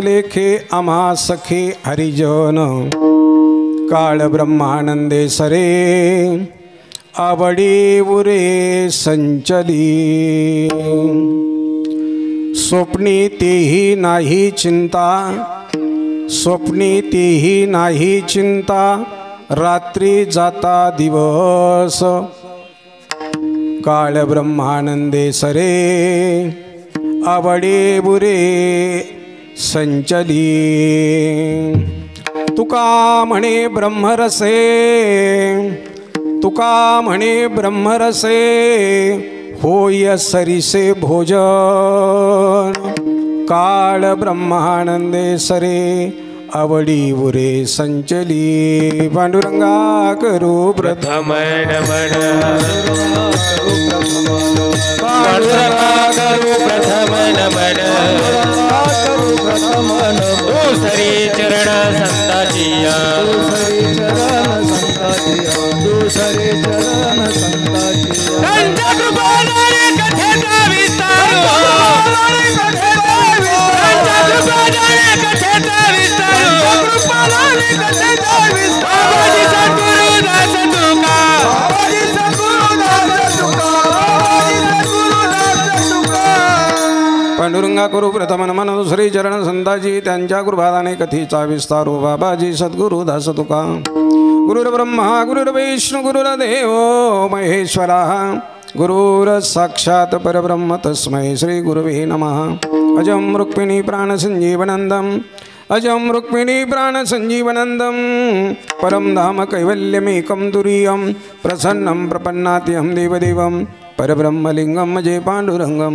लेखे आम्हा सखे हरिजन काळ ब्रह्मानंदे सरे आवडी उरे संचली स्वप्नी तेही नाही चिंता स्वप्नी तेही नाही चिंता रात्री जाता दिवस काळ ब्रह्मानंदे सरे आवडे बुरे संचली तुका म्हणे ब्रह्मरसे तुका म्हणे ब्रह्मरसे होय सरिसे भोजन काळ ब्रह्मानंदे सरे आवडी उरे संचली पांडुरंगा करू प्रथम नमन पांडुरंगा करू प्रथम नमन दुसरी चरण संताचिया दुसरी चरण संताचिया त्यांच्या कृपाने कथेचा विस्तार त्यांच्या कृपाने कथेचा विस्तार कृपाने कथेचा विस्तार बाबाजी सद्गुरु दास तुका बाबाजी सद्गुरु दास तुका बाबाजी सद्गुरु दास तुका पांडुरंगा करू प्रथम नमन दुसरी चरण संताची त्यांच्या कृपाने कथेचा विस्तार बाबाजी सद्गुरु दास तुका गुरुर्ब्रह्मा गुरुर्विष्णु गुरुर्देव महेश्वरा गुरुर साक्षात् परब्रह्म तस्मै श्री गुरुवे नमः अजं रुक्मिणी प्राणसंजीवनन्दं अजं रुक्मिणी प्राणसंजीवनन्दं परं धाम कैवल्यमेकं तुरीयं प्रसन्नं प्रपन्नात्यहं देवदेवं परब्रह्मलिंगं मजे पांडुरंगं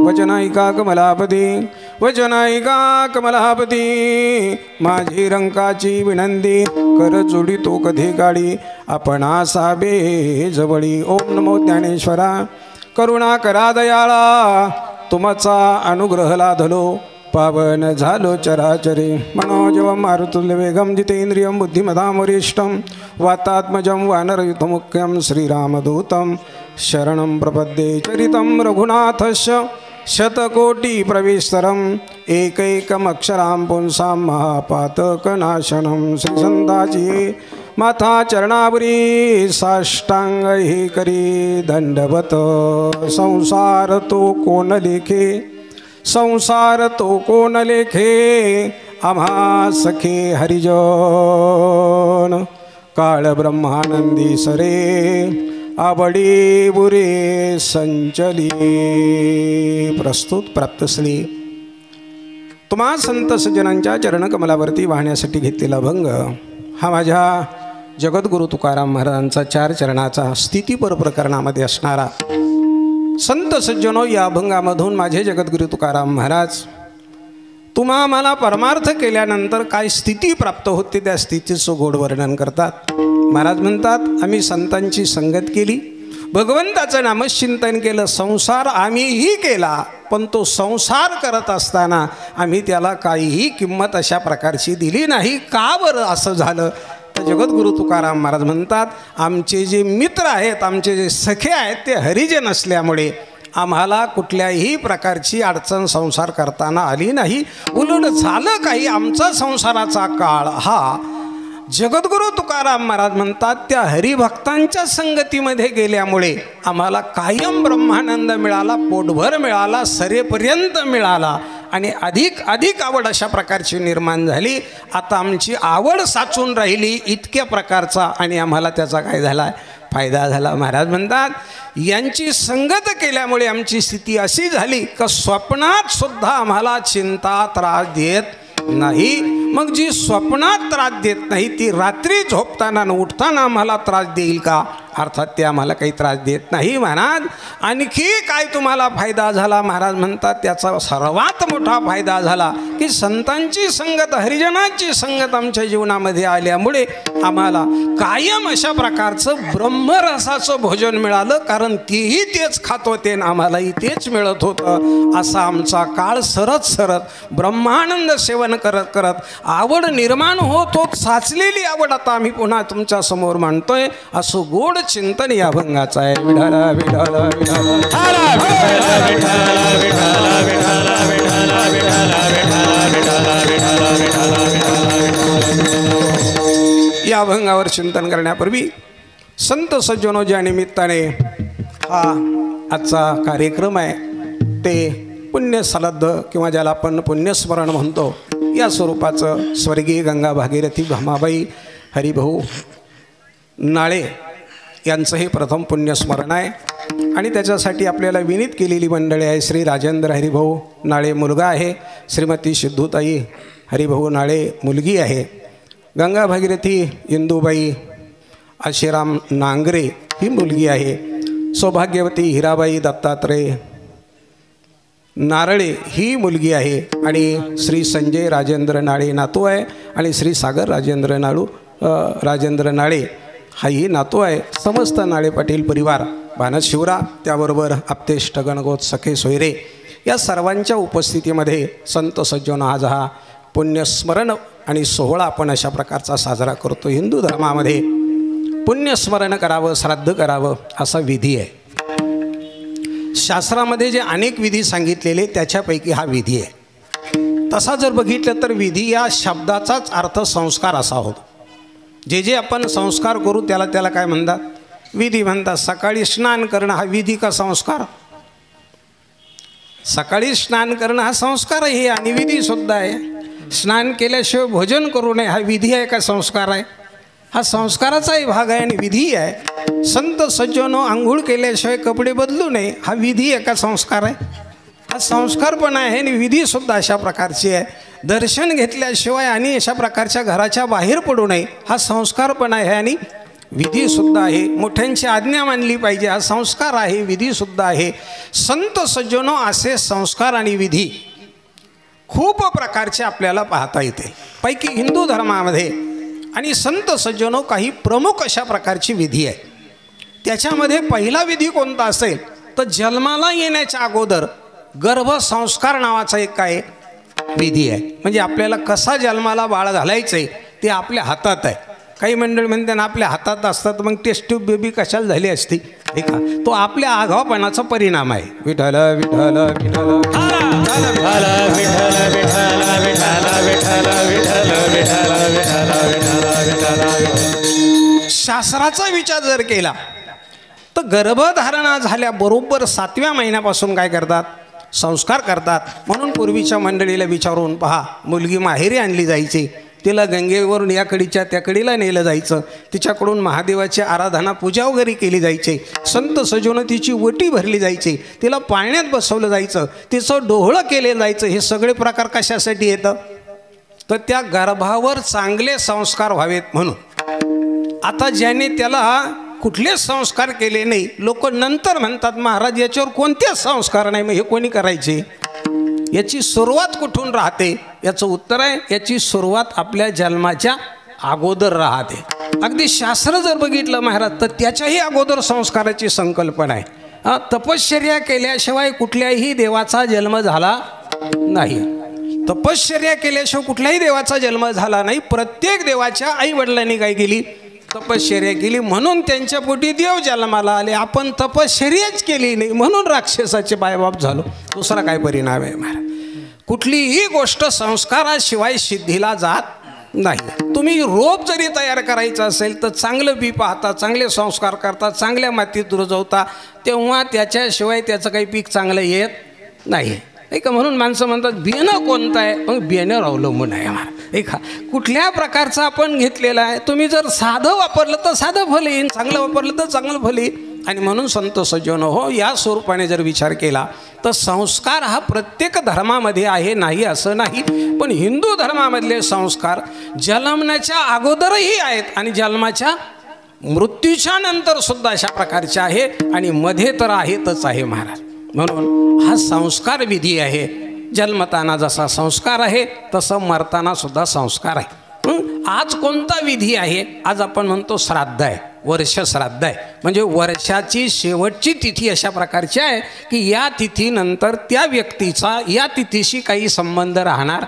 वचनायिका कमलापती वचनायिका कमलापती माझी रंकाची विनंती कर जोडी तो कधी काढी आपणा साबे जवळी ओम नमो ज्ञानेश्वरा करुणा करा दयाळा तुमचा अनुग्रह लाधलो पावन झालो चराचरे मनोजवं मारुतुल्यवेगं जितेंद्रियं बुद्धिमतां वरिष्ठं वातात्मजं वानरयुतमुख्यं श्रीरामदूतं शरणं प्रपद्ये चरितं रघुनाथस्य शतकोटि प्रविस्तरम् एकैकमक्षरां पुंसां महापातकनाशनं श्रीसंताची माथा चरणावरी साष्टांग हे करी दंडवत संसार तो कोण लेखे संसार तो कोण लेखे आम्हा सखे हरिजन काळ ब्रह्मानंदी सरे आवडी बुरे संचली प्रस्तुत प्राप्तश्री तुम्हा संत सज्जनांच्या चरणकमलावरती वाहण्यासाठी घेतलेला अभंग हा माझ्या जगद्गुरु तुकाराम महाराजांचा 4 चरणाचा स्थितीपर प्रकरणामध्ये असणारा संत सज्जनो या अभंगामधून माझे जगद्गुरु तुकाराम महाराज तुम्हा मला परमार्थ केल्यानंतर काय स्थिती प्राप्त होते त्या स्थितीचं गोड वर्णन करतात। महाराज म्हणतात आम्ही संतांची संगत केली भगवंताचं नामचिंतन केलं संसार आम्हीही केला पण तो संसार करत असताना आम्ही त्याला काहीही किंमत अशा प्रकारची दिली नाही का बरं असं झालं तर जगद्गुरु तुकाराम महाराज म्हणतात आमचे जे मित्र आहेत आमचे जे सखे आहेत ते हरिजन असल्यामुळे आम्हाला कुठल्याही प्रकारची अडचण संसार करताना आली नाही उलट झालं काही आमचा संसाराचा काळ हा जगद्गुरु तुकाराम महाराज म्हणतात त्या हरिभक्तांच्या संगतीमध्ये गेल्यामुळे आम्हाला कायम ब्रह्मानंद मिळाला पोटभर मिळाला सरेपर्यंत मिळाला आणि अधिक अधिक आवड अशा प्रकारची निर्माण झाली आता आमची आवड साचून राहिली इतक्या प्रकारचा आणि आम्हाला त्याचा काय झाला फायदा झाला। महाराज म्हणतात यांची संगत केल्यामुळे आमची स्थिती अशी झाली की स्वप्नात सुद्धा आम्हाला चिंता त्रास देत नाही मग जी स्वप्नात त्रास देत नाही ती रात्री झोपताना न उठताना आम्हाला त्रास देईल का अर्थात ते आम्हाला काही त्रास देत नाही। महाराज आणखी काय तुम्हाला फायदा झाला महाराज म्हणतात त्याचा सर्वात मोठा फायदा झाला की संतांची संगत हरिजनांची संगत आमच्या जीवनामध्ये आल्यामुळे आम्हाला कायम अशा प्रकारचं ब्रह्मरसाचं भोजन मिळालं कारण तेही तेच खात होते आणि आम्हालाही तेच मिळत होतं असा आमचा काळ सरत सरत ब्रह्मानंद सेवन करत करत आवड निर्माण होत होत साचलेली आवड आता आम्ही पुन्हा तुमच्या समोर मांडतोय असं गोड चिंतन या अभंगाचं आहे। विठाला विठाला विठाला विठाला विठाला विठाला विठाला विठाला विठाला विठाला विठाला या अभंगावर चिंतन करण्यापूर्वी संत सज्जनो ज्या निमित्ताने हा आजचा कार्यक्रम आहे ते पुण्यसलद्ध किंवा ज्याला आपण पुण्यस्मरण म्हणतो या स्वरूपाचं स्वर्गीय गंगा भागीरथी भामाबाई हरिभाऊ नाळे यांचं हे प्रथम पुण्यस्मरण आहे आणि त्याच्यासाठी आपल्याला विनीत केलेली मंडळी आहे. श्री राजेंद्र हरिभाऊ नाळे मुलगा आहे, श्रीमती सिद्धूताई हरिभाऊ नाळे मुलगी आहे, गंगा भागीरथी इंदूबाई आशीराम नांगरे ही मुलगी आहे, सौभाग्यवती हिराबाई दत्तात्रय नारळे ही मुलगी आहे आणि श्री संजय राजेंद्र नाळे नातू आहे आणि श्री सागर राजेंद्र नाळे हाही नातू आहे. समस्त नाळे पाटील परिवार भानस शिवरा त्याबरोबर आप्तेष्ट गणगोत सखे सोयरे या सर्वांच्या उपस्थितीमध्ये संत सज्जन आज हा पुण्यस्मरण आणि सोहळा आपण अशा प्रकारचा साजरा करतो. हिंदू धर्मामध्ये पुण्यस्मरण करावं, श्राद्ध करावं असा विधी आहे. शास्त्रामध्ये जे अनेक विधी सांगितलेले त्याच्यापैकी हा विधी आहे. तसा जर बघितलं तर विधी या शब्दाचाच अर्थ संस्कार असा होतो. जे आपण संस्कार करू त्याला काय म्हणतात? विधी म्हणतात. सकाळी स्नान करणं हा विधी का संस्कार? सकाळी स्नान करणं हा संस्कार आहे आणि विधीसुद्धा आहे. स्नान केल्याशिवाय भोजन करू नये हा विधी आहे का संस्कार आहे? हा संस्काराचाही भाग आहे आणि विधी आहे. संत सज्जनो आंघोळ केल्याशिवाय कपडे बदलू नये हा विधी आहे का संस्कार आहे? हा संस्कार पण आहे आणि विधीसुद्धा अशा प्रकारची आहे. दर्शन घेतल्याशिवाय आणि अशा प्रकारच्या घराच्या बाहेर पडू नये हा संस्कार पण आहे आणि विधीसुद्धा आहे. मोठ्यांची आज्ञा मानली पाहिजे हा संस्कार आहे, विधीसुद्धा आहे. संत सज्जनो असे संस्कार आणि विधी खूप प्रकारचे आपल्याला पाहता येते. पैकी हिंदू धर्मामध्ये आणि संत सज्जनो काही प्रमुख अशा प्रकारची विधी आहे. त्याच्यामध्ये पहिला विधी कोणता असेल तर जन्माला येण्याच्या अगोदर गर्भसंस्कार नावाचा एक काय विधी आहे. म्हणजे आपल्याला कसा जन्माला बाळ घालायचं आहे ते आपल्या हातात आहे. काही मंडळी म्हणते ना आपल्या हातात असतात मग टेस्ट ट्यूब बेबी कशाला झाली असती ठीक आहे. तो आपल्या आगाऊपणाचा परिणाम आहे. विठ्ठल विठ्ठल विठ्ठल शास्त्राचा विचार जर केला तर गर्भधारणा झाल्याबरोबर 7व्या महिन्यापासून काय करतात? संस्कार करतात. म्हणून पूर्वीच्या मंडळीला विचारून पहा, मुलगी माहेरी आणली जायची, तिला गंगेवरून या कडीच्या त्या कडीला नेलं जायचं, तिच्याकडून महादेवाची आराधना पूजा वगैरे केली जायची, संत सजून तिची वटी भरली जायची, तिला पाळण्यात बसवलं जायचं, तिचं डोहळं केलं जायचं. हे सगळे प्रकार कशासाठी येतं तर त्या गर्भावर चांगले संस्कार व्हावेत म्हणून. आता ज्याने त्याला कुठलेच संस्कार केले नाही, लोक नंतर म्हणतात महाराज याच्यावर कोणतेच संस्कार नाही, मग हे कोणी करायचे? याची सुरुवात कुठून राहते? याचं उत्तर आहे याची सुरुवात आपल्या जन्माच्या अगोदर राहते. अगदी शास्त्र जर बघितलं महाराज तर त्याच्याही अगोदर संस्काराची संकल्पना आहे. तपश्चर्या केल्याशिवाय कुठल्याही देवाचा जन्म झाला नाही. तपश्चर्या केल्याशिवाय कुठल्याही देवाचा जन्म झाला नाही. प्रत्येक देवाच्या आई वडिलांनी काय केली? तपश्चर्या केली, म्हणून त्यांच्या पोटी देव जन्माला आले. आपण तपश्चर्याच केली नाही म्हणून राक्षसाचे बायबाप झालो. दुसरा काय परिणाम आहे महाराज? कुठलीही गोष्ट संस्काराशिवाय सिद्धीला जात नाही. तुम्ही रोप जरी तयार करायचं असेल तर चांगलं बी पाहता, चांगले संस्कार करता, चांगल्या मातीत रुजवता, तेव्हा त्याच्याशिवाय त्याचं काही पीक चांगलं येत नाही. नाही का? म्हणून माणसं म्हणतात बियाणं कोणतं आहे? मग बियाण्यावर अवलंबून आहे महाराज. एक कुठल्या प्रकारचं आपण घेतलेलं आहे. तुम्ही जर साधं वापरलं तर साधं फल येईल, चांगलं वापरलं तर चांगलं फल येईल. आणि म्हणून संत सज्जन हो या स्वरूपाने जर विचार केला तर संस्कार हा प्रत्येक धर्मामध्ये आहे नाही असं नाही. पण हिंदू धर्मामधले संस्कार जन्मण्याच्या अगोदरही आहेत आणि जन्माच्या मृत्यूच्या नंतर सुद्धा अशा प्रकारचे आहे आणि मध्ये तर आहेतच आहे महाराज. म्हणून हा संस्कार विधी आहे. जन्मताना जसा संस्कार आहे तसं मरताना सुद्धा संस्कार आहे. आज कोणता विधी आहे? आज आपण म्हणतो श्राद्ध आहे, वर्ष श्राद्ध आहे. म्हणजे वर्षाची शेवटची तिथी अशा प्रकारची आहे की या तिथीनंतर त्या व्यक्तीचा या तिथीशी काही संबंध राहणार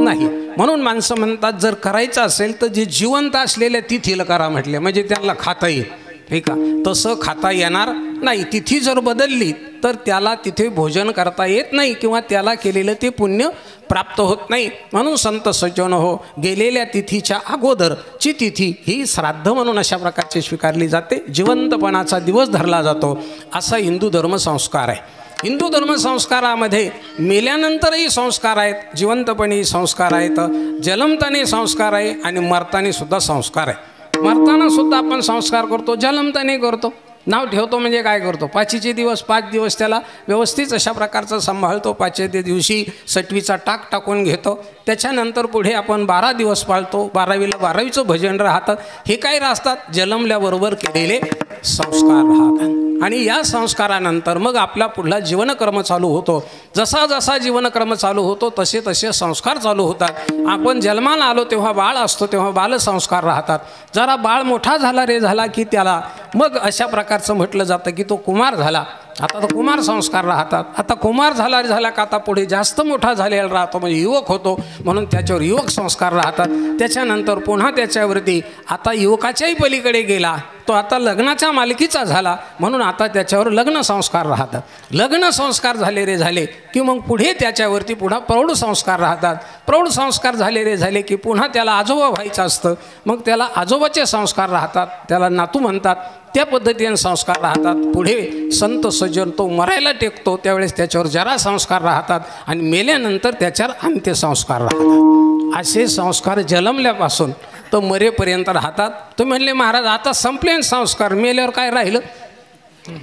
नाही. म्हणून माणसं म्हणतात जर करायचं असेल तर जे जिवंत असलेल्या तिथीला करा म्हटले म्हणजे त्यांना खाता येईल. ठीक आहे? तसं खाता येणार नाही, तिथी जर बदलली तर त्याला तिथे भोजन करता येत नाही किंवा त्याला केलेलं ते पुण्य प्राप्त होत नाही. म्हणून संत सज्जन हो, गेलेल्या तिथीच्या अगोदरची तिथी ही श्राद्ध म्हणून अशा प्रकारची स्वीकारली जाते. जिवंतपणाचा दिवस धरला जातो असा हिंदू धर्मसंस्कार आहे. हिंदू धर्मसंस्कारामध्ये मेल्यानंतरही संस्कार आहेत, जिवंतपणी संस्कार आहेत, जन्मताने संस्कार आहे आणि मरताने सुद्धा संस्कार आहे. मरताना सुद्धा आपण संस्कार करतो, जन्मताने करतो. नाव ठेवतो म्हणजे काय करतो, 5चे दिवस 5 दिवस त्याला व्यवस्थित अशा प्रकारचं सांभाळतो. 5व्या दिवशी सटवीचा टाक टाकून घेतो. त्याच्यानंतर पुढे आपण 12 दिवस पाळतो. 12वीला 12वीचं भजन राहतं. हे काय राहतात, जन्मल्याबरोबर केलेले संस्कार राहतात. आणि या संस्कारानंतर मग आपला पुढला जीवनक्रम चालू होतो. जसा जसा जीवनक्रम चालू होतो तसे तसे संस्कार चालू होतात. आपण जन्माला आलो तेव्हा बाळ असतो, तेव्हा बालसंस्कार राहतात. जरा बाळ मोठा झाला रे झाला की त्याला मग अशा प्रकारचं म्हटलं जातं की तो कुमार झाला, आता तो कुमार संस्कार राहतात. आता कुमार झाला का आता पुढे जास्त मोठा झालेला राहतो म्हणजे युवक होतो, म्हणून त्याच्यावर युवक संस्कार राहतात. त्याच्यानंतर पुन्हा त्याच्यावरती आता युवकाच्याही पलीकडे गेला तो आता लग्नाच्या मालकीचा झाला, म्हणून आता त्याच्यावर लग्न संस्कार राहतात. लग्न संस्कार झाले रे झाले की मग पुढे त्याच्यावरती पुन्हा प्रौढ संस्कार राहतात. प्रौढ संस्कार झाले रे झाले की पुन्हा त्याला आजोबा व्हायचं असतं, मग त्याला आजोबाचे संस्कार राहतात, त्याला नातू म्हणतात. त्या पद्धतीने संस्कार राहतात. पुढे संत सज्जन तो मरायला टेकतो त्यावेळेस त्याच्यावर जरा संस्कार राहतात आणि मेल्यानंतर त्याच्यावर अंत्यसंस्कार राहतात. असे संस्कार जन्मल्यापासून तर मरेपर्यंत राहतात. तुम्ही म्हणले महाराज आता संपले संस्कार, मेल्यावर काय राहिलं?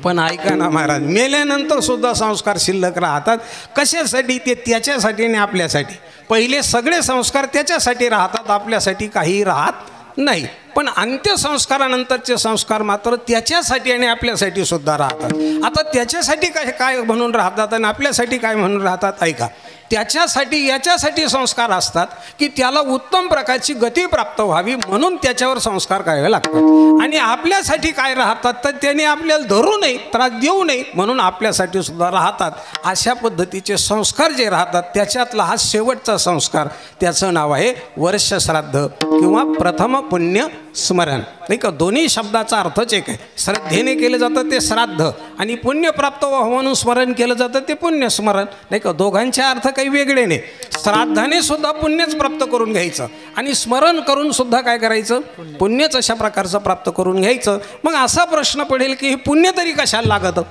पण ऐका ना महाराज, मेल्यानंतर सुद्धा संस्कार शिल्लक राहतात. कशासाठी? ते त्याच्यासाठी आणि आपल्यासाठी. पहिले सगळे संस्कार त्याच्यासाठी राहतात, आपल्यासाठी काही राहत नाही. पण अंत्यसंस्कारानंतरचे संस्कार मात्र त्याच्यासाठी आणि आपल्यासाठी सुद्धा राहतात. आता त्याच्यासाठी काय म्हणून राहतात आणि आपल्यासाठी काय म्हणून राहतात ऐका. त्याच्यासाठी याच्यासाठी संस्कार असतात की त्याला उत्तम प्रकारची गती प्राप्त व्हावी म्हणून त्याच्यावर संस्कार करावे लागतात. आणि आपल्यासाठी काय राहतात तर त्याने आपल्याला धरू नये, त्रास देऊ नये म्हणून आपल्यासाठी सुद्धा राहतात. अशा पद्धतीचे संस्कार जे राहतात त्याच्यातला हा शेवटचा संस्कार, त्याचं नाव आहे वर्षश्राद्ध किंवा प्रथम पुण्य स्मरण. नाही का, दोन्ही शब्दाचा अर्थच एक आहे. श्रद्धेने केलं जातं ते श्राद्ध आणि पुण्य प्राप्त व्हावं म्हणून स्मरण केलं जातं ते पुण्यस्मरण. नाही का, दोघांचे अर्थ काही वेगळे नाही. श्राद्धाने सुद्धा पुण्यच प्राप्त करून घ्यायचं आणि स्मरण करून सुद्धा काय करायचं, पुण्यच अशा प्रकारचं प्राप्त करून घ्यायचं. मग असा प्रश्न पडेल की हे पुण्य तरी कशाला लागतं?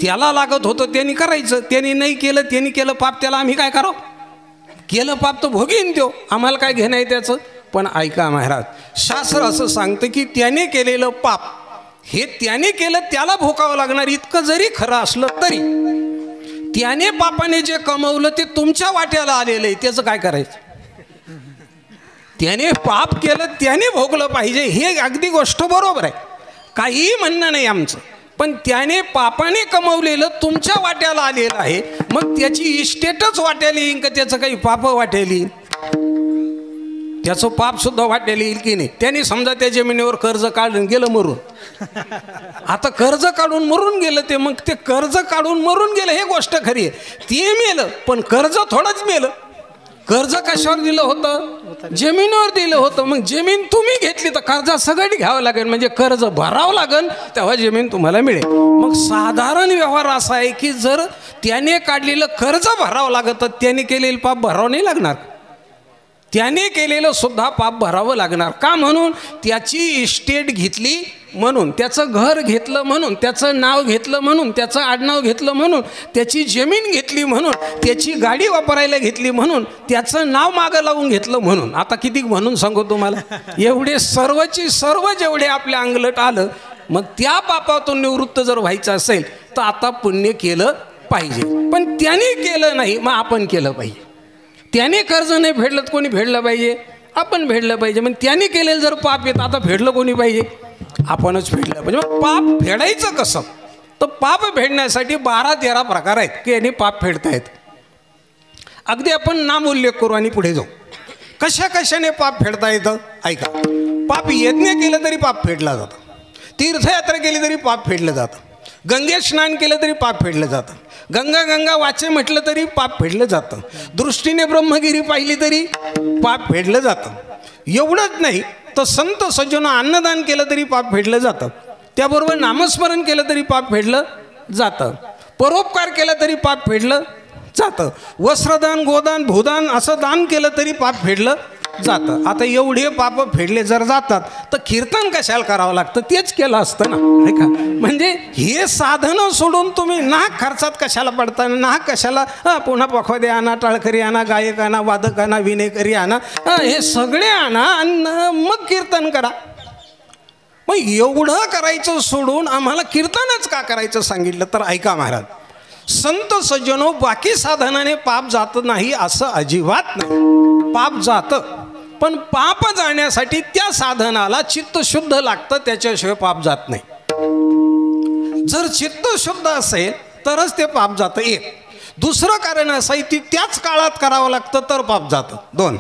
त्याला लागत होतं त्यांनी करायचं, त्यांनी नाही केलं, त्यांनी केलं पाप, त्याला आम्ही काय करावं? केलं पाप तर भोगीन त्यो, आम्हाला काय घेणं आहे त्याचं? पण ऐका महाराज, शास्त्र असं सांगतं की त्याने केलेलं पाप हे त्याने केलं त्याला भोगावं लागणार. इतकं जरी खरं असलं तरी त्याने पापाने जे कमवलं ते तुमच्या वाट्याला आलेलं आहे, त्याचं काय करायचं? त्याने पाप केलं त्याने भोगलं पाहिजे, हे अगदी गोष्ट बरोबर आहे, काहीही म्हणणं नाही आमचं. पण त्याने पापाने कमवलेलं तुमच्या वाट्याला आलेलं आहे, मग त्याची इस्टेटच वाट्याला येईल का त्याचं काही पाप वाट्याला येईल? त्याचं पाप सुद्धा वाट्याला येईल की नाही? त्याने समजा त्या जमिनीवर कर्ज काढून गेलं मरून, आता कर्ज काढून मरून गेलं ते, मग ते कर्ज काढून मरून गेलं हे गोष्ट खरी आहे, ते मेलं. पण कर्ज थोडंच मेलं. कर्ज कशावर दिलं होतं? जमिनीवर दिलं होतं. मग जमीन तुम्ही घेतली तर कर्जा सगळी घ्यावं लागेल, म्हणजे कर्ज भरावं लागेल तेव्हा जमीन तुम्हाला मिळेल. मग साधारण व्यवहार असा आहे की जर त्याने काढलेलं कर्ज भरावं लागत तर त्याने केलेलं पाप भरावं नाही लागणार, त्याने केलेलं सुद्धा पाप भरावं लागणार. का? म्हणून त्याची इस्टेट घेतली म्हणून, त्याचं घर घेतलं म्हणून, त्याचं नाव घेतलं म्हणून, त्याचं आडनाव घेतलं म्हणून, त्याची जमीन घेतली म्हणून, त्याची गाडी वापरायला घेतली म्हणून, त्याचं नाव मागं लावून घेतलं म्हणून. आता किती म्हणून सांगू तुम्हाला, एवढे सर्वची सर्व जेवढे आपल्या अंगलट आलं, मग त्या पापातून निवृत्त जर व्हायचं असेल तर आता पुण्य केलं पाहिजे. पण त्याने केलं नाही, मग आपण केलं पाहिजे. त्याने कर्ज नाही फेडलं तर कोणी फेडलं पाहिजे? आपण फेडलं पाहिजे. मग त्याने केलेलं जर पाप येत, आता फेडलं कोणी पाहिजे? आपणच फेडलं पाहिजे. मग पाप फेडायचं कसं? तर पाप फेडण्यासाठी 12-13 प्रकार आहेत की यांनी पाप फेडता येत. अगदी आपण नाम उल्लेख करू आणि पुढे जाऊ. कशा कशाने पाप फेडता येतं ऐका. पाप यज्ञ केलं तरी पाप फेडला जातं, तीर्थयात्रा केली तरी पाप फेडलं जातं, गंगेत स्नान केलं तरी पाप फेडलं जातं, गंगा गंगा वाचे म्हटलं तरी पाप फेडलं जातं, दृष्टीने ब्रह्मगिरी पाहिली तरी पाप फेडलं जातं. एवढंच नाही तर संत सज्जन अन्नदान केलं तरी पाप फेडलं जातं. त्याबरोबर नामस्मरण केलं तरी पाप फेडलं जातं, परोपकार केला तरी पाप फेडलं जातं, वस्त्रदान गोदान भूदान असं दान केलं तरी पाप फेडलं जातं. आता एवढे पाप फेडले जर जातात तर कीर्तन कशाला करावं लागतं? तेच केलं असतं ना, नाही का? म्हणजे हे साधनं सोडून तुम्ही नाहक खर्चात कशाला पडता, नाहक कशाला पुन्हा पखवादे आणा, टाळकरी आणा, गायक आणा, वादक आणा, विनेकरी आणा, हे सगळे आणा आणि मग कीर्तन करा. मग एवढं करायचं सोडून आम्हाला कीर्तनच का करायचं सांगितलं? तर ऐका महाराज, संत सज्जनो, बाकी साधनाने पाप जात नाही असं अजिबात नाही. पाप जातं, पण पाप जाण्यासाठी त्या साधनाला चित्त शुद्ध लागतं, त्याच्याशिवाय पाप जात नाही. जर चित्त शुद्ध असेल तरच ते पाप जातं. एक. दुसरं कारण असं आहे की त्याच काळात करावं लागतं तर पाप जातं. दोन.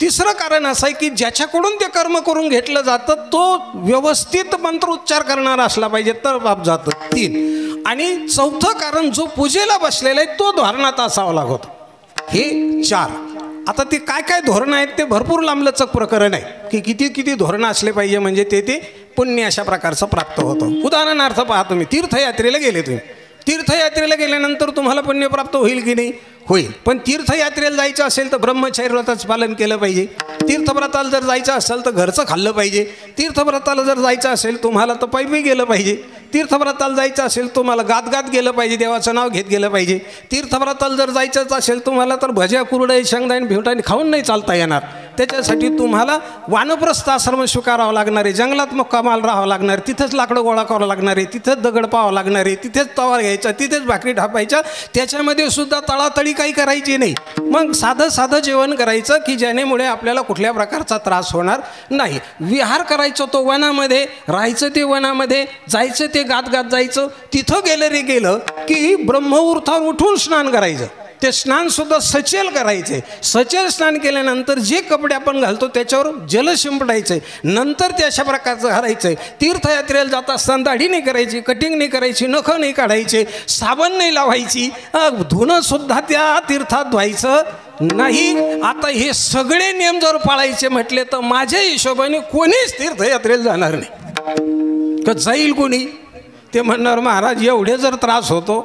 तिसरं कारण असं आहे की ज्याच्याकडून ते कर्म करून घेतलं जातं तो व्यवस्थित मंत्रोच्चार करणारा असला पाहिजे तर पाप जातं. तीन. आणि चौथं कारण जो पूजेला बसलेला आहे तो धोरणात असावा लागतो. हे चार. आता ते काय काय धोरणं आहेत ते भरपूर लांबलचक प्रकरण आहे की किती किती धोरणं असले पाहिजे म्हणजे ते पुण्य अशा प्रकारचं प्राप्त होतं. उदाहरणार्थ पहा, तुम्ही तीर्थयात्रेला गेले, तुम्ही तीर्थयात्रेला गेल्यानंतर तुम्हाला पुण्य प्राप्त होईल की नाही? होईल. पण तीर्थयात्रेला जायचं असेल तर ब्रह्मचर्य व्रताचं पालन केलं पाहिजे. तीर्थव्रताला जर जायचं असेल तर घरचं खाल्लं पाहिजे. तीर्थव्रताला जर जायचं असेल तुम्हाला तर पायी गेलं पाहिजे. तीर्थव्रताला जायचं असेल तुम्हाला गात गेलं पाहिजे, देवाचं नाव घेत गेलं पाहिजे. तीर्थव्रताला जर जायचंच असेल तुम्हाला तर भज्या कुरडई शेंगदाणे भेवटाने खाऊन नाही चालता येणार. त्याच्यासाठी तुम्हाला वानप्रस्थ आश्रम स्वीकारावं लागणार आहे, जंगलात मुक्कामाला राहावं लागणार, तिथंच लाकडं गोळा करावं लागणार आहे, तिथंच दगड पाहावं लागणार आहे, तिथेच तवा घ्यायचा, तिथेच भाकरी ढापायच्या, त्याच्यामध्ये सुद्धा तळातळी काही करायची नाही. मग साधं जेवण करायचं की ज्यानेमुळे आपल्याला कुठल्या प्रकारचा त्रास होणार नाही. विहार करायचं तो वनामध्ये, राहायचं ते वनामध्ये, जायचं ते गात जायचं. तिथं गेलं की ब्रह्ममुहूर्तावर उठून स्नान करायचं. ते स्नान सुद्धा सचेल करायचे. सचेल स्नान केल्यानंतर जे कपडे आपण घालतो त्याच्यावर जल शिंपडायचे, नंतर ते अशा प्रकारचं घालायचं. तीर्थयात्रेला जात असताना दाढी नाही करायची, कटिंग नाही करायची, नखं नाही काढायचे, साबण नाही लावायची, धुणं सुद्धा त्या तीर्थात धुवायचं नाही. आता हे सगळे नियम जर पाळायचे म्हटले तर माझ्या हिशोबाने कोणीच तीर्थयात्रेला जाणार नाही. का जाईल कोणी? ते म्हणणार महाराज एवढे जर त्रास होतो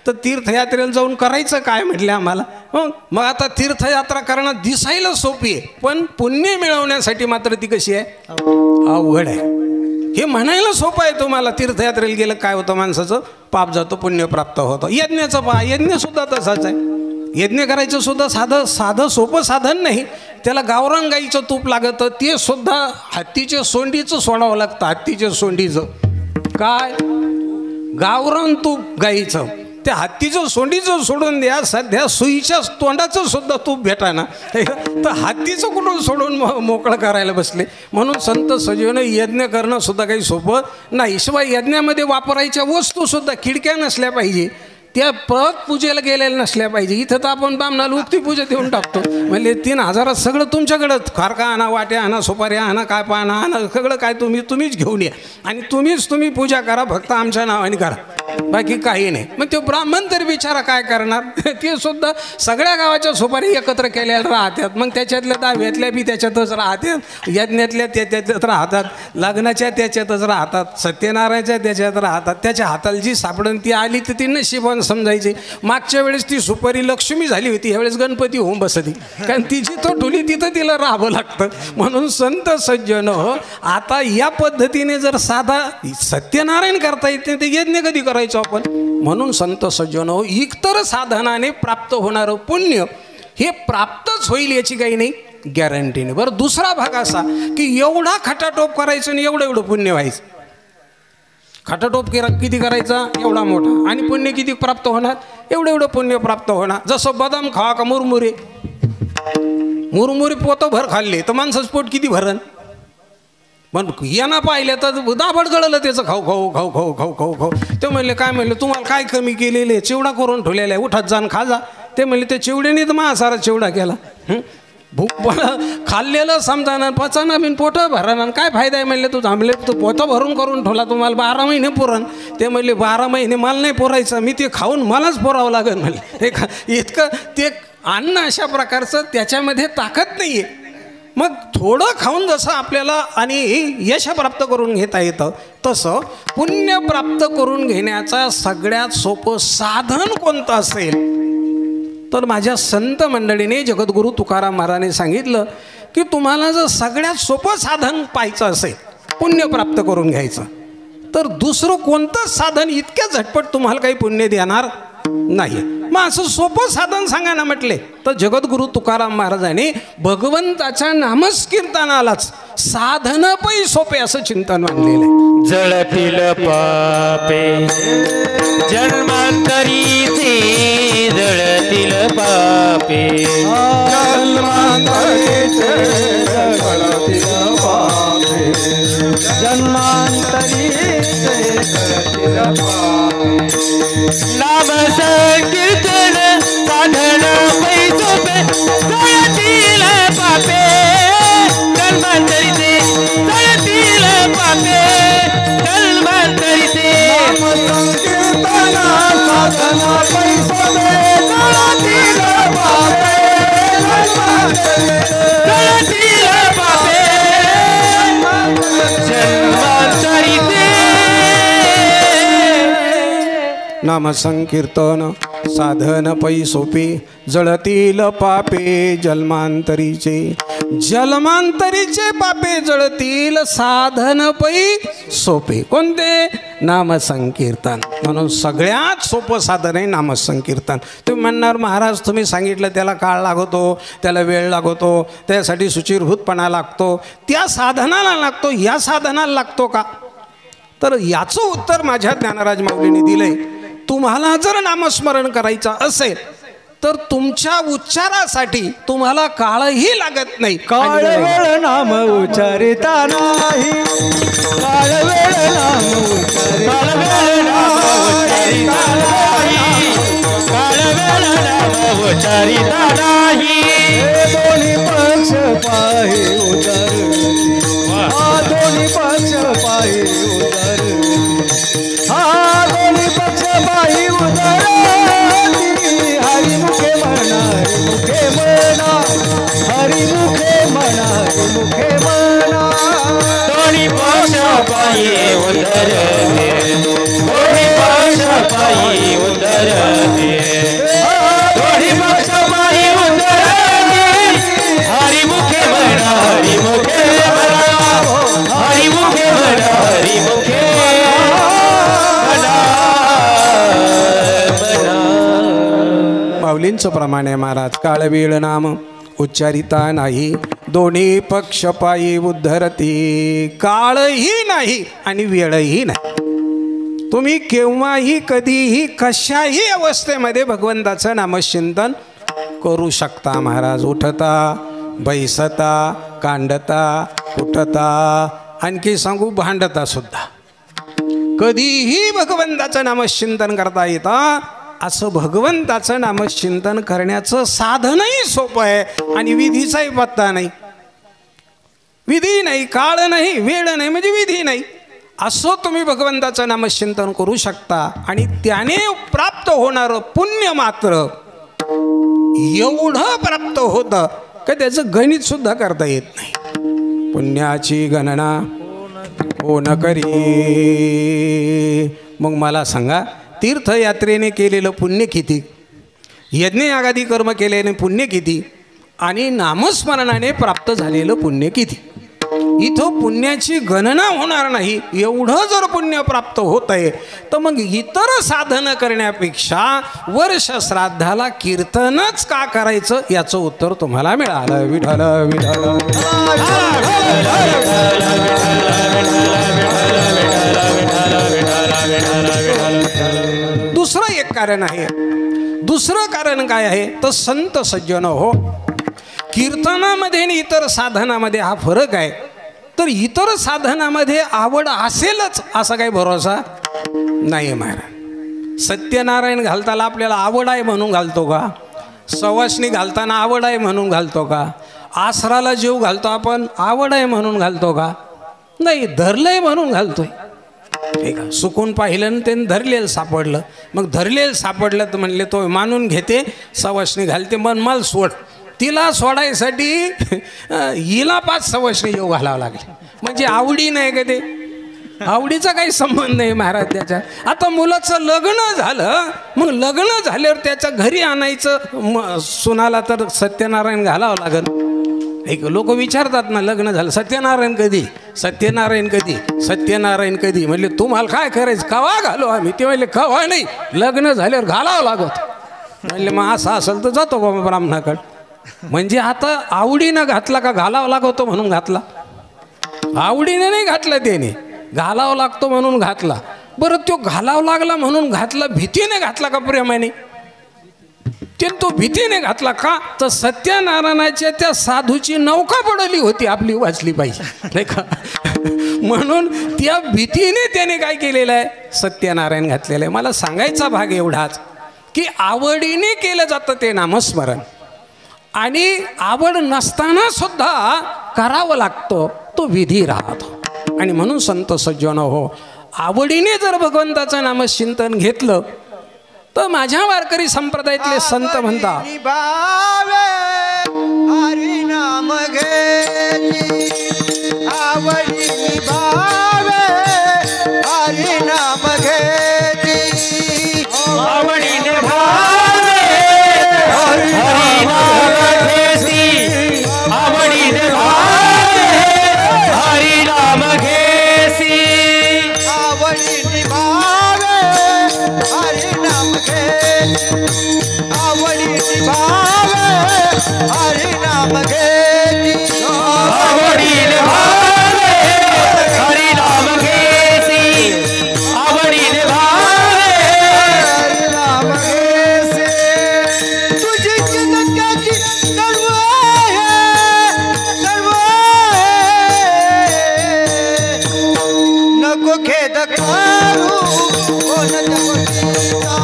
तर तीर्थयात्रेला जाऊन करायचं काय म्हटले आम्हाला. मग आता तीर्थयात्रा करणं दिसायला सोपी आहे, पण पुण्य मिळवण्यासाठी मात्र ती कशी आहे? अवघड आहे. हे म्हणायला सोपं आहे तुम्हाला, तीर्थयात्रेला गेलं काय होतं, माणसाचं पाप जातं, पुण्य प्राप्त होतं. यज्ञाचं पहा, यज्ञसुद्धा तसाच आहे. यज्ञ करायचं सुद्धा साधं सोपं साधन नाही. त्याला गावरान गाईचं तूप लागतं, ते सुद्धा हत्तीच्या सोंडीचं सोडावं लागतं. हत्तीच्या सोंडीचं काय? गावरान तूप गाईचं. त्या हत्तीचं सोंडीचं सोडून द्या, सध्या सुईच्या तोंडाचं सुद्धा तूप भेटाना, तर हत्तीचं कुठून सोडून मोकळं करायला बसले. म्हणून संत सजीवनं यज्ञ करणं सुद्धा काही सोपं नाही. शिवाय यज्ञामध्ये वापरायच्या वस्तूसुद्धा खिडक्या नसल्या पाहिजे, त्या परत पूजेला गेलेल्या नसल्या पाहिजे. इथं तर आपण बामणाला उक्ती पूजा देऊन टाकतो. म्हणजे 3000 सगळं तुमच्याकडं, खारका आणा, वाट्या आणा, सुपाऱ्या आणा, काय पाना आणा, सगळं काय तुम्हीच घेऊन या आणि तुम्ही पूजा करा, फक्त आमच्या नावाने करा, बाकी काही नाही. मग ते ब्राह्मण तर बिचारा काय करणार? ते सुद्धा सगळ्या गावाच्या सुपारी एकत्र केलेल्या राहतात. मग त्याच्यातल्या 10व्यातल्या बी त्याच्यातच राहतात, यज्ञातल्या त्याच्यात राहतात, लग्नाच्या त्याच्यातच राहतात, सत्यनारायणाच्या त्याच्यात राहतात. त्याच्या हाताला जी सापडून ती आली तर ती नशिबान समजायची. मागच्या वेळेस ती सुपारी लक्ष्मी झाली होती, ह्यावेळेस गणपती होऊन बसती, कारण ती जिथं ठुली तिथं तिला राहावं लागतं. म्हणून संत सज्जन आता या पद्धतीने जर साधा सत्यनारायण करता येते ते यज्ञ कधी करायचो आपण? म्हणून संत सज्जन इतर साधनाने प्राप्त होणारं पुण्य हे प्राप्तच होईल याची काही नाही गॅरंटी नाही. बरं, दुसरा भाग असा की एवढा खटाटोप करायचं आणि एवढं पुण्य व्हायचं. खटाटोप किती करायचा? एवढा मोठा. आणि पुण्य किती प्राप्त होणार? एवढं पुण्य प्राप्त होणार. जसं बदाम खावा का मुरमुरे पोतं भर खाल्ले तर माणसाचं पोट किती भरण? पण यांना पाहिलं तर दाबड गळलं त्याचं खाऊ. ते म्हणले काय म्हणले, तुम्हाला काय कमी केलेले? चिवडा करून ठेवलेला आहे, उठात जाण खा जा. ते म्हणले त्या चिवड्याने तर महासारा चिवडा केला. भूक खाल्लेलं समजाना, पचाना बिन पोटं भराना, काय फायदा आहे? म्हणले तू थांबले, तू पोतं भरून करून ठेवला, तुम्हाला 12 महिने पुरण. ते म्हणले 12 महिने मला नाही पुरायचं, मी ते खाऊन मलाच पुरावं लागेल. म्हणले इतकं ते अन्न अशा प्रकारचं त्याच्यामध्ये ताकद नाही आहे. मग थोडं खाऊन जसं आपल्याला आणि यश प्राप्त करून घेता येतं तसं पुण्य प्राप्त करून घेण्याचा सगळ्यात सोपं साधन कोणतं असेल तर माझ्या संत मंडळीने जगद्गुरु तुकाराम महाराजांनी सांगितलं की तुम्हाला जर सगळ्यात सोपं साधन पाहायचं असेल पुण्य प्राप्त करून घ्यायचं तर दुसरं कोणतं साधन इतक्या झटपट तुम्हाला काही पुण्य देणार नाही. मग असं सोपं साधन सांगा ना म्हटले तर जगद्गुरु तुकाराम महाराजांनी भगवंताच्या नामस्कीर्तनालाच साधन पै सोपे असं चिंतन मांडलेलं आहे. जळतील पापे जन्मांतरीचे जळतील पापे जन्मांतरीचे जळतील पापे जन्मांतरीचे जळतील पापे नाम संकीर्तन साधन पै सोपे जळतील पापे जन्मांतरीचे जळतील पापे जन्मांतरीचे संकीर्तन साधन पै सोपे जळतील पापे जळतील पापे जन्मांतरीचे नाम संकीर्तन साधन पै सोपे जळतील पापे जन्मांतरीचे जन्मांतरीचे पापे जळतील साधन पै सोपे कोणते नामसंकीर्तन. म्हणून सगळ्यात सोपं साधन आहे नामसंकीर्तन. तुम्ही म्हणणार महाराज तुम्ही सांगितलं त्याला काळ लागतो त्याला वेळ लागतो त्यासाठी शुचिरभूतपणा लागतो त्या साधनाला लागतो या साधनाला लागतो का तर याचं उत्तर माझ्या ज्ञानराज माऊलीने दिलंय. तुम्हाला जर नामस्मरण करायचं असेल तर तुमच्या उच्चारासाठी तुम्हाला काळही लागत नाही. काळ वेळ नाम उच्चारिता नाही काळ वेळ नाम उच्चारिता नाही दोन्ही पक्ष पाहि उदर दोन्ही पक्ष पाहि उदर दोन्ही पक्ष पाहि उदर हरिमुखे म्हणा हरिमुखे म्हणा हरिमुखे म्हणा हरिमुखे म्हणा दोन्ही पक्ष पायी उदर दोन्ही पक्ष पायी उदर दोन्ही पक्ष पायी उदर हरिमुखे म्हणा हरिमुखे म्हणा हरिमुखे म्हणा हरिमुखे माऊलींचं प्रमाणे महाराज काळवेळ नाम उच्चारिता नाही दोन्ही पक्ष पायी उद्धरती. काळही नाही आणि वेळही नाही. तुम्ही केव्हाही कधीही कशाही अवस्थेमध्ये भगवंताचं नामचिंतन करू शकता महाराज. उठता बैसता कांडता कुठता आणखी सांगू भांडता सुद्धा कधीही भगवंताचं नामचिंतन करता येतं. असं भगवंताचं नामचिंतन करण्याचं साधनही सोपं आहे आणि विधीचाही पत्ता नाही. विधी नाही काळ नाही वेळ नाही म्हणजे विधी नाही असं तुम्ही भगवंताचं नामचिंतन करू शकता आणि त्याने प्राप्त होणारं पुण्य मात्र एवढं प्राप्त होतं की त्याचं गणित सुद्धा करता येत नाही. पुण्याची गणना हो न करी. मग मला सांगा तीर्थयात्रेने केलेलं पुण्य किती यज्ञयागादी कर्म केल्याने पुण्य किती आणि नामस्मरणाने प्राप्त झालेलं पुण्य किती. इथं पुण्याची गणना होणार नाही. एवढं जर पुण्य प्राप्त होत आहे तर मग इतर साधनं करण्यापेक्षा वर्ष श्राद्धाला कीर्तनच का करायचं याचं उत्तर तुम्हाला मिळालं. विठ्ठल विठ्ठल दुसरं एक कारण आहे. दुसरं कारण काय आहे तर संत सज्जन हो कीर्तनामध्ये आणि इतर साधनामध्ये हा फरक आहे. तर इतर साधनामध्ये आवड असेलच असा काही भरोसा नाही महाराज. सत्यनारायण घालताना आपल्याला आवड आहे म्हणून घालतो का सवासणी घालताना आवड आहे म्हणून घालतो का आसराला जीव घालतो आपण आवड आहे म्हणून घालतो का नाही धरलंय म्हणून घालतोय. ठीक आहे सुकून पाहिलं ना त्यानं धरलेलं सापडलं मग धरलेलं सापडलं तर म्हणले तो मानून घेते सवासणी घालते मन मला सोड. तिला सोडायसाठी हिला 5 सवासणी येऊ घालावं लागले म्हणजे आवडी नाही का ते आवडीचा काही संबंध नाही महाराज त्याच्या. आता मुलाचं लग्न झालं, मग लग्न झाल्यावर त्याच्या घरी आणायचं सुनाला तर सत्यनारायण घालावं लागल. एक लोक विचारतात ना, लग्न झालं सत्यनारायण कधी, सत्यनारायण कधी, सत्यनारायण कधी. म्हणले तुम्हाला काय करायचं, कवा घालो आम्ही. ते म्हणले कवा नाही, लग्न झाल्यावर घालावं लागत. म्हणले मग असं असेल तर जातो बाबा ब्राह्मणाकडे. म्हणजे आता आवडीनं घातला का घालावं लागतो म्हणून घातला? आवडीने नाही घातला, त्याने घालावं लागतो म्हणून घातला. बरं तो घालावं लागला म्हणून घातला, भीतीने घातला का प्रेमाने? ते तो भीतीने घातला का? तर सत्यनारायणाच्या त्या साधूची नौका पडली होती, आपली वाचली पाहिजे नाही का. म्हणून त्या भीतीने त्याने काय केलेलं आहे, सत्यनारायण घातलेलं आहे. मला सांगायचा भाग एवढाच की आवडीने केलं जातं ते नामस्मरण, आणि आवड नसताना सुद्धा करावं लागतं, तो विधी राहतो. आणि म्हणून संत सज्जन हो, आवडीने जर भगवंताचं नामचिंतन घेतलं तर माझ्या वारकरी संप्रदायातले संत म्हणतात, हरी नाम घेती आवडी भावे, हरी नाम घेती आवडीने भावे हरी नाम घेसी, आवडीने भावे हरी नाम घेसी, आवडी भावे हरी नाम घेती, आवडी भावे हरी नाम घेती, आवडीने भावे हरी नाम घेसी, आवडीने भावे हरी नाम घेसी. तुझी चिंतकाची सर्व आहे, सर्व आहे. नको खेद करू कोणत्या गोष्टीचा,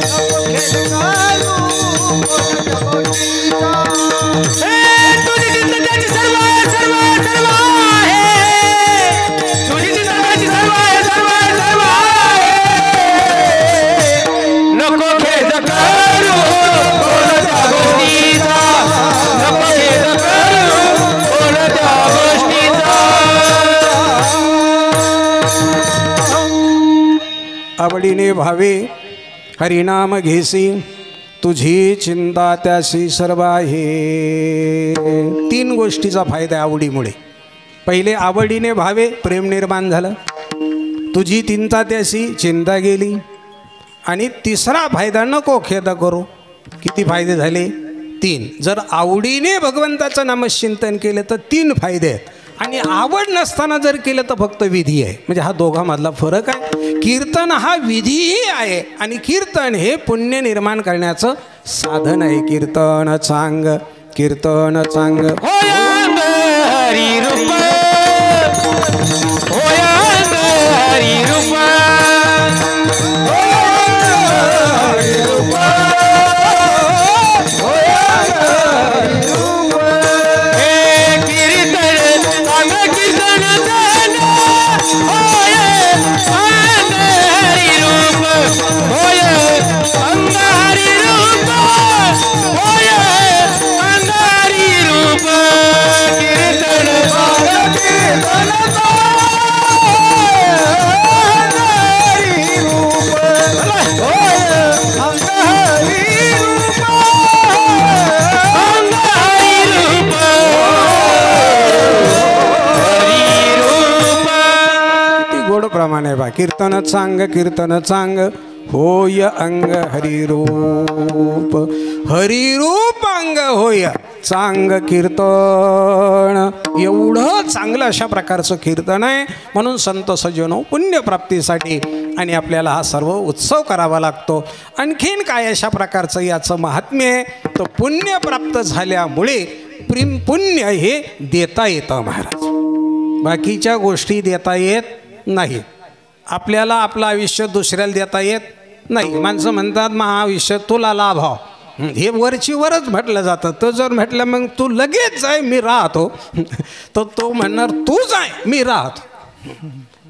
नको खेद करू कोणत्या गोष्टीचा. तुझी चिंतकाची सर्व सर्व सर्व आहे, तुझी चिंतकाची सर्व सर्व सर्व आहे. नको खेद करू कोणत्या गोष्टीचा, नको खेद करू कोणत्या गोष्टीचा. आवडीने भावे हरिनाम घेसी, तुझी चिंता त्याशी सर्व आहे. 3 गोष्टीचा फायदा आवडीमुळे. पहिले आवडीने भावे, प्रेम निर्माण झालं, तुझी चिंता त्याशी चिंता गेली, आणि तिसरा फायदा नको खेद करू. किती फायदे झाले? 3. जर आवडीने भगवंताचं नामचिंतन केलं तर 3 फायदे आहेत, आणि आवड नसताना जर केलं तर फक्त विधी आहे. म्हणजे हा दोघांमधला फरक आहे. कीर्तन हा विधीही आहे, आणि कीर्तन हे पुण्य निर्माण करण्याचं साधन आहे. कीर्तन चांग, कीर्तन चांग. होयांग हरी रूप, होयांग हरी रूप, हरी रूप, होयांग हरी रूप. हे कीर्तन चांग, कीर्तन चांग, होय अंग हरी रूप, होय अंग हरी रूप, होय अंग हरी रूप. कीर्तन चांग, कीर्तन हरी रूप, होय अंग हरी रूप, अंग हरी रूप, हरी रूप. किती गोड प्रमाणे बा. कीर्तन चांग, कीर्तन चांग, होय अंग हरिरूप, हरिरूप अंग होय चांग कीर्तन. एवढं चांगलं अशा प्रकारचं कीर्तन आहे. म्हणून संत सज्जनो, पुण्यप्राप्तीसाठी आणि आपल्याला हा सर्व उत्सव करावा लागतो. आणखीन काय अशा प्रकारचं याचं महात्म्य आहे, तर पुण्य प्राप्त झाल्यामुळे पुण्य हे देता येतं महाराज. बाकीच्या गोष्टी देता येत नाही. आपल्याला आपलं आयुष्य दुसऱ्याला देता येत नाही. माणसं म्हणतात मग हा आयुष्य तुला लाभ हो, हे वरची वरच म्हटलं जातं. तर जर म्हटलं मग तू लगेच जाय मी राहतो, तर तो म्हणणार तू जाय मी राहतो.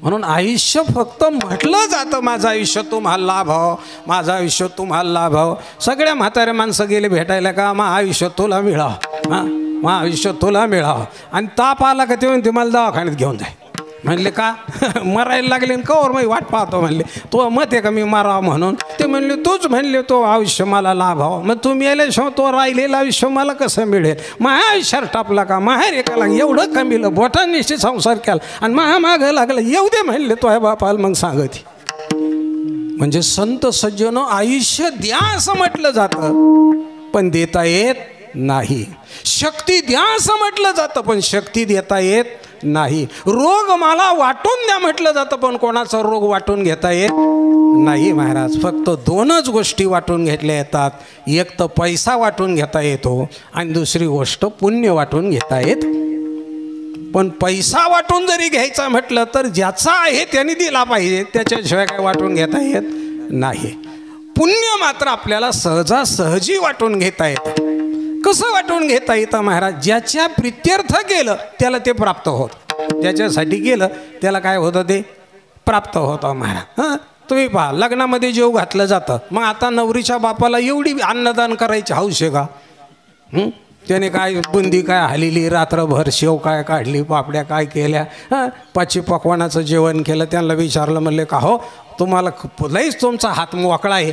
म्हणून आयुष्य फक्त म्हटलं जातं माझं आयुष्य तुम्हाला लाभ हो, माझं आयुष्य तुम्हाला लाभ हो. सगळ्या म्हाताऱ्या माणसं गेले भेटायला का मग आयुष्य तुला मिळावं, हां मग आयुष्य तुला मिळावं. आणि ताप आला का ते म्हणते मला दवाखान्यात घेऊन जाय. म्हणले का मरायला लागले न कवर मी वाट पाहतो म्हणले. तो मत आहे का मी मारावं म्हणून? ते म्हणले तूच म्हणले तो आयुष्य मला लाभावं. मग तू मेल्याशिवाय तो राहिलेलं आयुष्य मला कसं मिळेल? माझ्या आयुष्यात टापला का माहेर एकाला एवढं कमीलं बोटांनीशी संसार केला आणि मागं लागलं येऊ दे म्हणले तो आहे बापाला. मग सांगत म्हणजे संत सज्जनो आयुष्य द्या असं म्हटलं जातं पण देता येत नाही. शक्ती द्या असं म्हटलं जातं पण शक्ती देता येत नाही. रोग मला वाटून द्या म्हटलं जातं पण कोणाचा रोग वाटून घेता येत नाही महाराज. फक्त दोनच गोष्टी वाटून घेतल्या येतात. एक तर पैसा वाटून घेता येतो आणि दुसरी गोष्ट पुण्य वाटून घेता येत. पण पैसा वाटून जरी घ्यायचा म्हटलं तर ज्याचा आहे त्याने दिला पाहिजे, त्याच्याशिवाय काय वाटून घेता येत नाही. पुण्य मात्र आपल्याला सहजासहजी वाटून घेता येतं. कसं वाटून घेता येतं महाराज? ज्याच्या प्रित्यर्थ केलं त्याला ते प्राप्त होतं. ज्याच्यासाठी केलं त्याला काय होतं? ते प्राप्त होतं महाराज. हां तुम्ही पहा लग्नामध्ये जेव घातलं जातं. मग आता नवरीच्या बापाला एवढी अन्नदान करायची हौस आहे का? त्याने काय बुंदी काय हालिली, रात्रभर शेव काय काढली, पापड्या काय केल्या, हां 5 पकवानाचं जेवण केलं. त्यांना विचारलं म्हणले का हो तुम्हाला लईच तुमचा हात मोकळा आहे,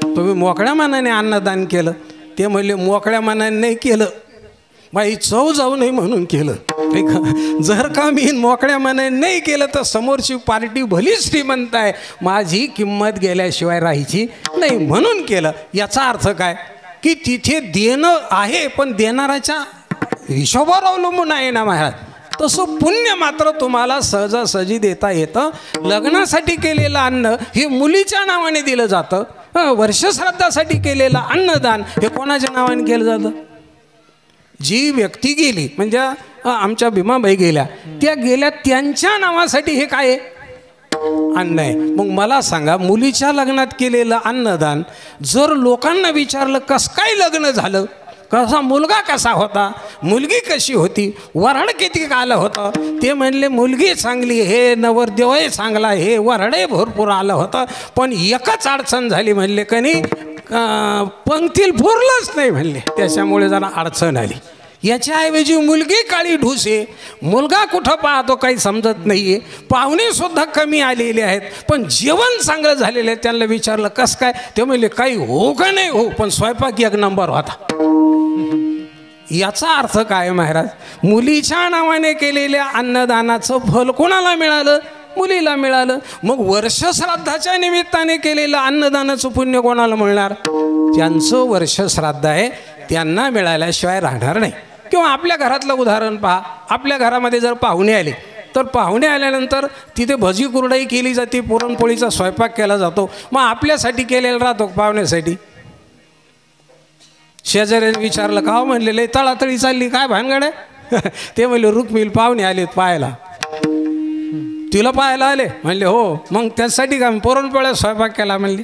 तुम्ही मोकळ्या मनाने अन्नदान केलं? ते म्हणले मोकळ्या मनाने नाही केलं, बाई चव जाऊ नये म्हणून केलं. जर का मी मोकळ्या मनाने नाही केलं तर समोरची पार्टी भलीच श्रीमंत आहे, माझी किंमत गेल्याशिवाय राहायची नाही म्हणून केलं. याचा अर्थ काय की तिथे देणं आहे पण देणाऱ्याच्या हिशोबावर अवलंबून आहे ना महाराज. तसं पुण्य मात्र तुम्हाला सहजासहजी देता येतं. लग्नासाठी केलेलं अन्न हे मुलीच्या नावाने दिलं जातं. वर्षश्राद्धासाठी केलेलं अन्नदान हे कोणाच्या नावाने केलं जातं? जी व्यक्ती गेली म्हणजे आमच्या भीमाबाई गेल्या, त्या गेल्या त्यांच्या नावासाठी हे काय आहे? अन्न आहे. मग मला सांगा मुलीच्या लग्नात केलेलं अन्नदान जर लोकांना विचारलं कसं काय लग्न झालं, कसा मुलगा कसा होता, मुलगी कशी होती, वऱ्हाड किती आलं होतं, ते म्हणले मुलगी चांगली, हे नवरदेवही चांगला, हे वऱ्हाडही भरपूर आलं होतं, पण एकच अडचण झाली म्हणले कनी पंक्तीला पुरलंच नाही म्हणले, त्याच्यामुळे जरा अडचण आली. याच्याऐवजी मुलगी काळी ढूस आहे, मुलगा कुठं पाहतो काही समजत नाही आहे, पाहुणेसुद्धा कमी आलेले आहेत पण जेवण चांगलं झालेलं आहे. त्यांना विचारलं कसं काय, ते म्हणले काही हो का नाही हो पण स्वयंपाक 1 नंबर होता. याचा अर्थ काय महाराज? मुलीच्या नावाने केलेल्या अन्नदानाचं फल कोणाला मिळालं? मुलीला मिळालं. मग वर्षश्राद्धाच्या निमित्ताने केलेलं अन्नदानाचं पुण्य कोणाला मिळणार? ज्यांचं वर्षश्राद्ध आहे त्यांना मिळाल्याशिवाय राहणार नाही. किंवा आपल्या घरातलं उदाहरण पहा. आपल्या घरामध्ये जर पाहुणे आले तर पाहुणे आल्यानंतर तिथे भजी कुरडई केली जाते, पुरणपोळीचा स्वयंपाक केला जातो. मग आपल्यासाठी केलेला राहतो पाहुण्यासाठी? शेजाऱ्याने विचारलं का म्हणले लय तळातळी चालली काय भानगड आहे? ते म्हणले रुक्मिणी पाहुणे आलेत पाहायला. तिला पाहायला आले म्हणले हो. मग त्यासाठी का पुरणपोळ्या स्वयंपाक केला म्हणले.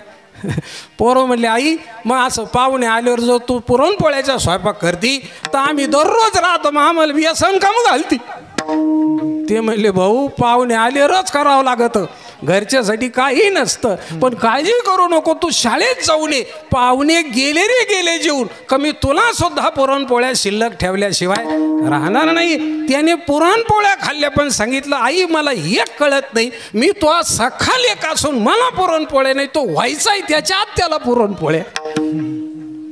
पोरं म्हणले आई मग असं पाहुणे आल्यावर जो तू पुरणपोळ्याचा स्वयंपाक करती तर आम्ही दररोज राहतो, मग आम्हाला व्यसन का मग घालती? ते म्हणले भाऊ पाहुणे आल्यावरच करावं लागतं, घरच्यासाठी काही नसतं. पण काळजी करू नको, तू शाळेत जाऊ नये, पाहुणे गेले रे गेले जेवून, कमी तुला सुद्धा पुरणपोळ्या शिल्लक ठेवल्याशिवाय राहणार नाही. त्याने पुरणपोळ्या खाल्ल्या पण सांगितलं आई मला एक कळत नाही, मी तो सखा लेक असून मला पुरणपोळ्या नाही, तो व्हायचाय त्याच्या आत त्याला पुरणपोळ्या.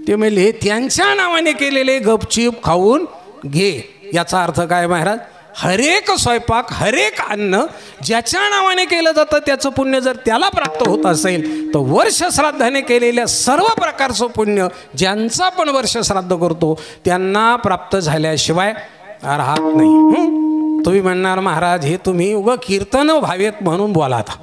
ते म्हणले त्यांच्या नावाने केलेले गपचीप खाऊन घे. याचा अर्थ काय महाराज? हरेक स्वयंपाक हरेक अन्न ज्याच्या नावाने केलं जातं त्याचं पुण्य जर त्याला प्राप्त होत असेल तर वर्षश्राद्धाने केलेल्या सर्व प्रकारचं पुण्य ज्यांचा पण वर्षश्राद्ध करतो त्यांना प्राप्त झाल्याशिवाय राहत नाही. तुम्ही म्हणणार महाराज हे तुम्ही उगं कीर्तन व्हावेत म्हणून बोला. आता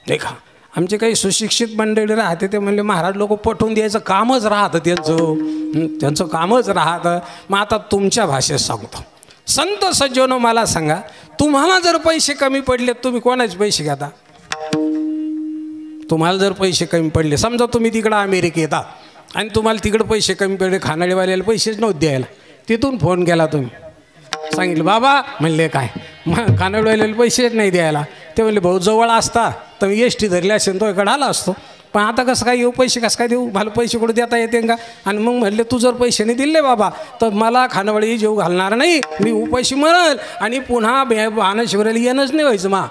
देखा आमचे काही सुशिक्षित मंडळी राहते ते म्हणले महाराज लोक पटवून द्यायचं कामच राहतं त्यांचं कामच राहतं. मग आता तुमच्या भाषेत सांगतो. संत सज्जनो मला सांगा तुम्हाला जर पैसे कमी पडले तुम्ही कोणाचे पैसे घेता? तुम्हाला जर पैसे कमी पडले समजा तुम्ही तिकडं अमेरिकेत येतात आणि तुम्हाला तिकडं पैसे कमी पडले, खानाडीवाल्याला पैसेच नव्हते द्यायला, तिथून फोन केला तुम्ही, सांगितलं बाबा म्हणले काय मग खानाडीवाल्याला पैसेच नाही द्यायला. ते म्हणले भाऊ जवळ असता तर मी एस टी धरली असेल तो इकडं आला असतो, पण आता कसं काय येऊ, पैसे कसं काय देऊ, मला पैसे कुठे देता येते का? आणि मग म्हणले तू जर पैसे नाही दिले बाबा तर मला खानावळी जेव घालणार नाही, मी उपाशी मरल आणि पुन्हा बाणा शिवरायला येणंच नाही व्हायचं मा.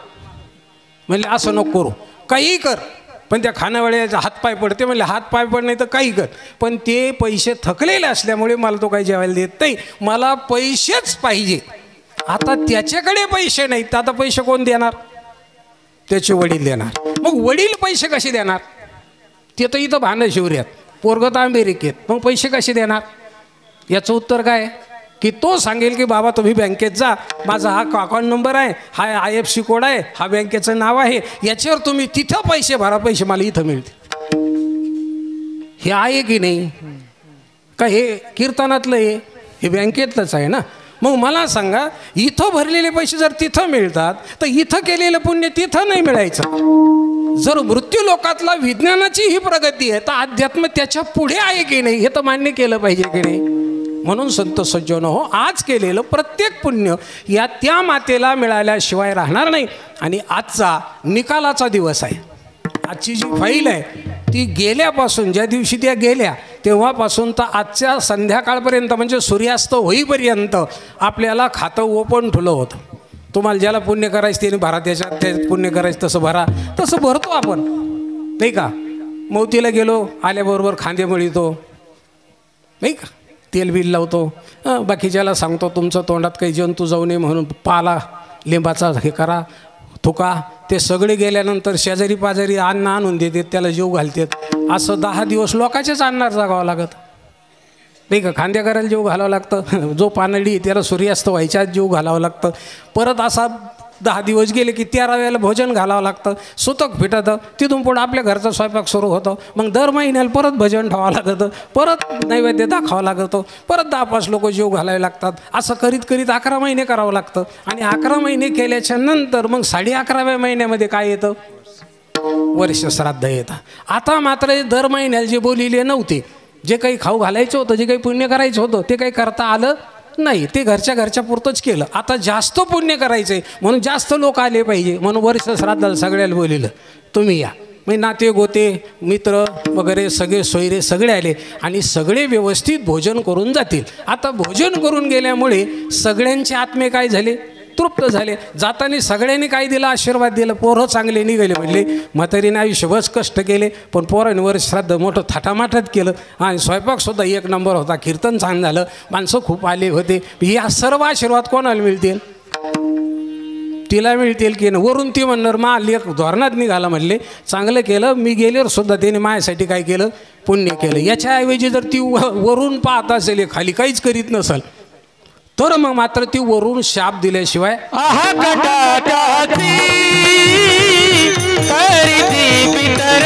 म्हणले असं नको करू, काही कर, पण त्या खानावळ्याचा हातपाय पडते. म्हणले हातपाय पड नाही तर काही कर, पण ते पैसे थकलेले असल्यामुळे मला तो काही जेवायला देत नाही, मला पैसेच पाहिजे. आता त्याच्याकडे पैसे नाहीत, आता पैसे कोण देणार? त्याचे वडील देणार. मग वडील पैसे कसे देणार? ते तर इथं भांडं शिवऱ्यात, पोरगं तर अमेरिकेत, मग पैसे कसे देणार? याचं उत्तर काय की तो सांगेल की बाबा तुम्ही बँकेत जा, माझा हा अकाउंट नंबर आहे, हा IFSC कोड आहे, हा बँकेचं नाव आहे, याच्यावर तुम्ही तिथं पैसे भरा, पैसे मला इथं मिळतील. हे आहे की नाही? का हे कीर्तनातलं आहे, हे बँकेतलंच आहे ना. मग मला सांगा, इथं भरलेले पैसे जर तिथं मिळतात तर इथं केलेलं पुण्य तिथं नाही मिळायचं. जर मृत्यू लोकातला विज्ञानाची ही प्रगती आहे तर अध्यात्म त्याच्या पुढे आहे की नाही हे तर मान्य केलं पाहिजे की नाही. म्हणून संत सज्जनो हो, आज केलेलं प्रत्येक पुण्य या त्या मातेला मिळाल्याशिवाय राहणार नाही. आणि आजचा निकालाचा दिवस आहे. आजची जी फाईल आहे ती गेल्यापासून, ज्या दिवशी त्या गेल्या तेव्हापासून तर आजच्या संध्याकाळपर्यंत म्हणजे सूर्यास्त होईपर्यंत आपल्याला खातं ओपन ठुलं होतं. तुम्हाला ज्याला पुण्य करायचं त्याने भरा, त्याच्यात पुण्य करायचं तसं भरा, तसं भरतो आपण नाही का. मौतीला गेलो, आल्याबरोबर खांदे मळीतो नाही का, तेल बिल लावतो, बाकीच्याला सांगतो तुमचं तोंडात काही जंतू जाऊ नये म्हणून पाला लिंबाचा हे करा, थुका. ते सगळे गेल्यानंतर शेजारी पाजारी अन्न आणून देतात, त्याला जीव घालतात. असं 10 दिवस लोकांचेच अन्नावर जागावं लागत नाही का. खांद्या करायला जीव घालावं लागतं, जो पानडी त्याला सूर्यास्त व्हायच्या आत जीव घालावं लागतं. परत असा 10 दिवस गेले की 13व्याला भोजन घालावं लागतं, सुतक फिटतं. तिथून पुढं आपल्या घरचा स्वयंपाक सुरू होतो. मग दर महिन्याला परत भजन ठेवावं लागतं, परत नैवेद्य दाखवावं लागतो, परत 10-5 लोक जीव घालावे लागतात. असं करीत करीत 11 महिने करावं लागतं. आणि 11 महिने केल्याच्या नंतर मग 11.5व्या महिन्यामध्ये काय येतं? वर्ष श्राद्ध येतं. आता मात्र दर महिन्याला जे बोलिले नव्हते, जे काही खाऊ घालायचं होतं, जे काही पुण्य करायचं होतं ते काही करता आलं नाही, ते घरच्या पुरतंच केलं. आता जास्त पुण्य करायचं आहे म्हणून जास्त लोक आले पाहिजे म्हणून वर्ष श्राद्धाला सगळ्याला बोलिलं तुम्ही या. म्हणजे नाते गोते मित्र वगैरे सगळे सोयरे सगळे आले आणि सगळे व्यवस्थित भोजन करून जातील. आता भोजन करून गेल्यामुळे सगळ्यांचे आत्मे काय झाले? तृप्त झाले. जाताना सगळ्यांनी काय दिलं? आशीर्वाद दिला. पोरं चांगले निघाले. म्हणले म्हातारीने आयुष्यभर कष्ट केले पण पोरांनी वर्ष श्राद्ध मोठं थाटामाटात केलं आणि स्वयंपाकसुद्धा 1 नंबर होता, कीर्तन छान झालं, माणसं खूप आले होते. या सर्व आशीर्वाद कोणाला मिळतील? तिला मिळतील की नाही? वरून ती म्हणणार मा लेख धोरणात निघाला, म्हणले चांगलं केलं, मी गेल्यावर सुद्धा त्याने माझ्यासाठी काय केलं? पुण्य केलं. याच्याऐवजी जर ती वरून पाहत असेल, खाली काहीच करीत नसेल तर मग मात्र ती वरून शाप दिल्याशिवाय आहा कटाटाची करीती पितर